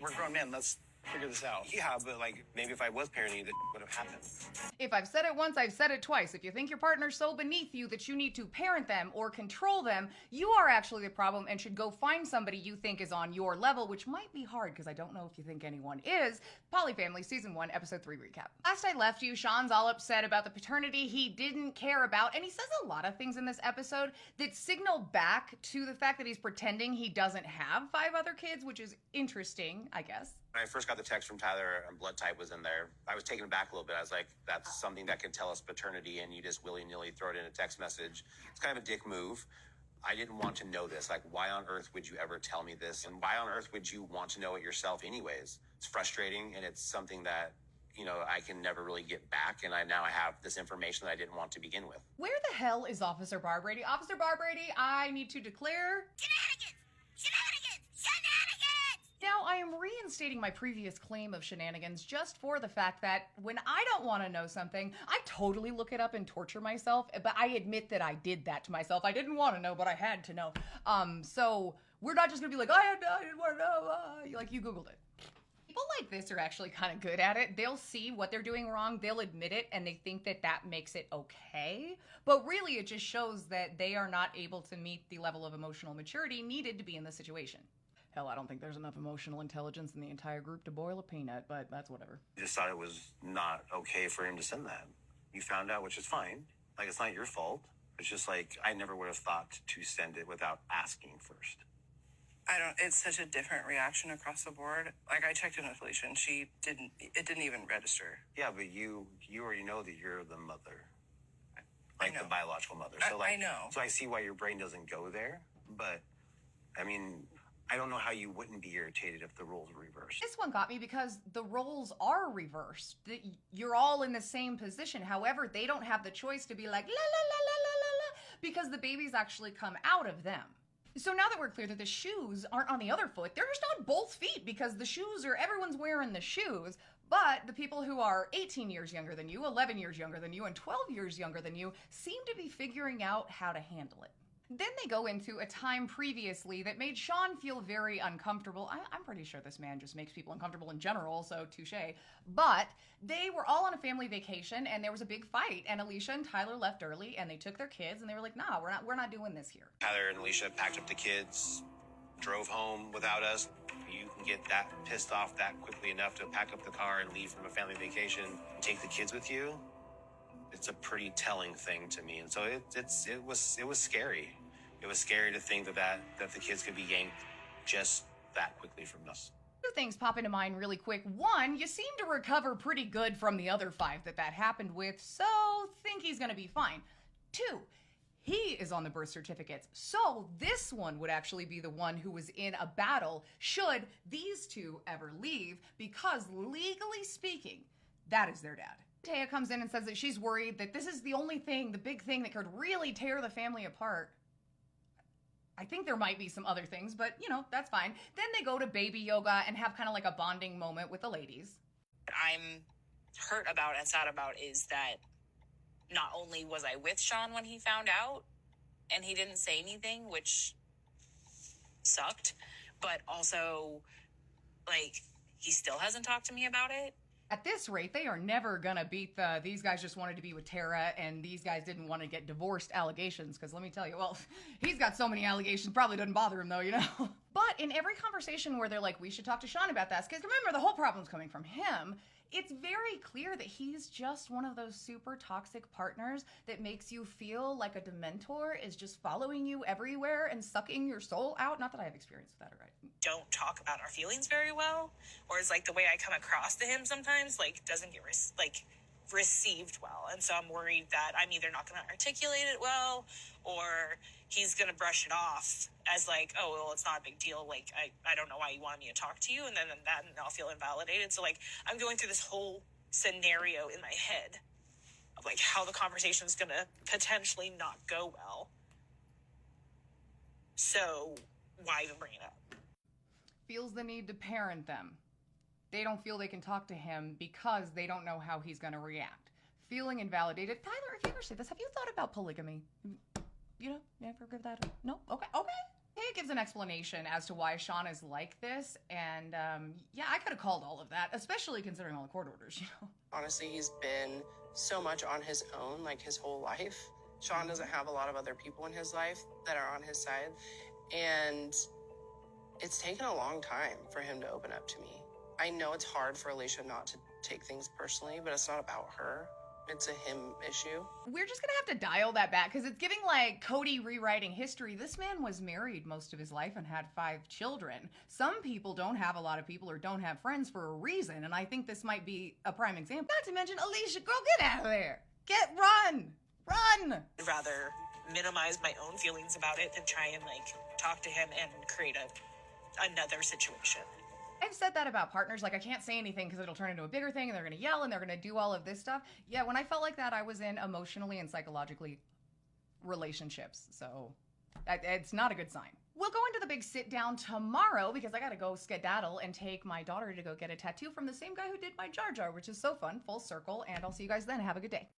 We're grown men. Let's figure this out. Yeah, but like maybe if I was parenting you, that would have happened. If I've said it once, I've said it twice. If you think your partner's so beneath you that you need to parent them or control them, you are actually the problem and should go find somebody you think is on your level, which might be hard because I don't know if you think anyone is. Polyfamily Season 1, Episode 3 recap. Last I left you, Sean's all upset about the paternity he didn't care about, and he says a lot of things in this episode that signal back to the fact that he's pretending he doesn't have 5 other kids, which is interesting, I guess. When I first got the text from Tyler and blood type was in there, I was taken aback a little bit. I was like, that's something that could tell us paternity, and you just willy-nilly throw it in a text message. It's kind of a dick move. I didn't want to know this. Like, why on earth would you ever tell me this? And why on earth would you want to know it yourself anyways? It's frustrating, and it's something that, you know, I can never really get back. And now I have this information that I didn't want to begin with. Where the hell is Officer Barbrady? Officer Barbrady, I need to declare... Shenanigans! Shenanigans! Shenanigans! Now, I am reinstating my previous claim of shenanigans just for the fact that when I don't want to know something, I totally look it up and torture myself, but I admit that I did that to myself. I didn't want to know, but I had to know. So we're not just going to be like, I didn't want to know, like you Googled it. People like this are actually kind of good at it. They'll see what they're doing wrong, they'll admit it, and they think that that makes it okay. But really, it just shows that they are not able to meet the level of emotional maturity needed to be in this situation. Hell, I don't think there's enough emotional intelligence in the entire group to boil a peanut, but that's whatever. I just thought it was not okay for him to send that. You found out, which is fine. Like, it's not your fault. It's just like, I never would have thought to send it without asking first. It's such a different reaction across the board. Like, I checked in with Felicia and it didn't even register. Yeah, but you already know that you're the mother. I Like know. the biological mother. So I know. So I see why your brain doesn't go there. But, I mean, I don't know how you wouldn't be irritated if the roles were reversed. This one got me because the roles are reversed. You're all in the same position. However, they don't have the choice to be like, la, la, la, la, la, la, la, because the babies actually come out of them. So now that we're clear that the shoes aren't on the other foot, they're just on both feet because the shoes are, everyone's wearing the shoes, but the people who are 18 years younger than you, 11 years younger than you, and 12 years younger than you seem to be figuring out how to handle it. Then they go into a time previously that made Sean feel very uncomfortable. I'm pretty sure this man just makes people uncomfortable in general, so touche. But they were all on a family vacation, and there was a big fight, and Alicia and Tyler left early, and they took their kids, and they were like, nah, we're not doing this here. Tyler and Alicia packed up the kids, drove home without us. You can get that pissed off that quickly enough to pack up the car and leave from a family vacation, take the kids with you. It's a pretty telling thing to me. And so it was scary. It was scary to think that the kids could be yanked just that quickly from us. 2 things pop into mind really quick. 1, you seem to recover pretty good from the other 5 that happened with, so think he's gonna be fine. 2, he is on the birth certificates, so this one would actually be the one who was in a battle should these 2 ever leave, because legally speaking, that is their dad. Taya comes in and says that she's worried that this is the only thing, the big thing that could really tear the family apart. I think there might be some other things, but, you know, that's fine. Then they go to baby yoga and have kind of like a bonding moment with the ladies. I'm hurt about and sad about is that not only was I with Sean when he found out and he didn't say anything, which sucked, but also, like, he still hasn't talked to me about it. At this rate, they are never gonna beat the these guys just wanted to be with Tara and these guys didn't want to get divorced allegations, because let me tell you, well, he's got so many allegations, probably doesn't bother him though, you know? But in every conversation where they're like, we should talk to Sean about this, because remember, the whole problem's coming from him, it's very clear that he's just one of those super toxic partners that makes you feel like a dementor is just following you everywhere and sucking your soul out. Not that I have experience with that, all right? Don't talk about our feelings very well, or is like the way I come across to him sometimes like doesn't get received well, and so I'm worried that I'm either not going to articulate it well, or he's going to brush it off as like, oh well, it's not a big deal, like I don't know why you wanted me to talk to you, and then I'll feel invalidated. So like I'm going through this whole scenario in my head of like how the conversation is going to potentially not go well. So why even bring it up? Feels the need to parent them. They don't feel they can talk to him because they don't know how he's going to react. Feeling invalidated. Tyler, if you ever say this, have you thought about polygamy? You know, you ever give that? No? Okay. Taya gives an explanation as to why Sean is like this, and yeah, I could have called all of that, especially considering all the court orders, you know. Honestly, he's been so much on his own, like his whole life. Sean doesn't have a lot of other people in his life that are on his side, and it's taken a long time for him to open up to me. I know it's hard for Alicia not to take things personally, but it's not about her. It's a him issue. We're just gonna have to dial that back because it's giving like Cody rewriting history. This man was married most of his life and had 5 children. Some people don't have a lot of people or don't have friends for a reason, and I think this might be a prime example. Not to mention, Alicia, girl, get out of there. Run! I'd rather minimize my own feelings about it than try and like talk to him and create another situation. I've said that about partners. Like, I can't say anything because it'll turn into a bigger thing and they're going to yell and they're going to do all of this stuff. Yeah, when I felt like that, I was in emotionally and psychologically relationships. So it's not a good sign. We'll go into the big sit down tomorrow because I got to go skedaddle and take my daughter to go get a tattoo from the same guy who did my Jar Jar, which is so fun, full circle. And I'll see you guys then. Have a good day.